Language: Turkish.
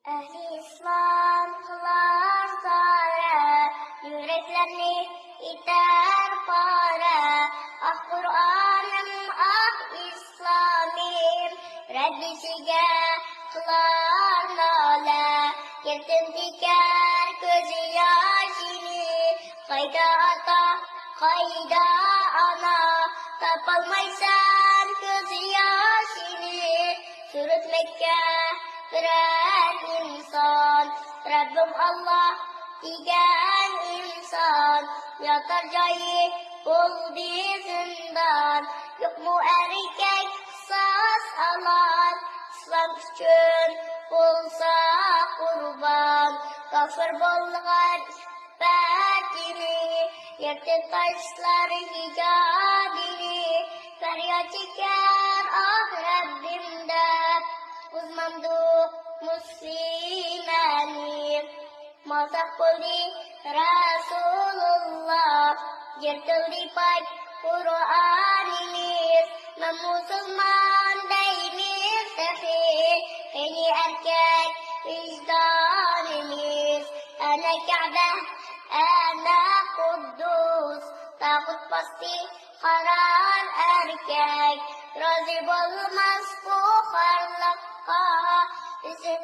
Ehli İslam kılar zara, yüreklerini iter para. Ah Kur'an'ım, ah İslam'im, Rabbisiga kılar nala. Yetim diker gözü yaşını, kayda ata, kayda ana. Tapalmaysan gözü yaşını, sürütmekte birer insan. Rabbim Allah diyen insan, yatar cayı buldu zindan. Yok mu erkek saz alan, İslam için bulsa kurban. Kafir bolğan iffetini, yerden taşlar hicabini. Feryat çeker ah Rabbimden, uzmandu muslimani. Masak boldi Rasulullah, yertildi pak Kur'animiz. Musulman deyimiz sefir, ini erkek vicdanimiz. Ana Ka'be, ana Kuddus, takut pasti karar erkek. Razı olmaz bu harlaka, bizim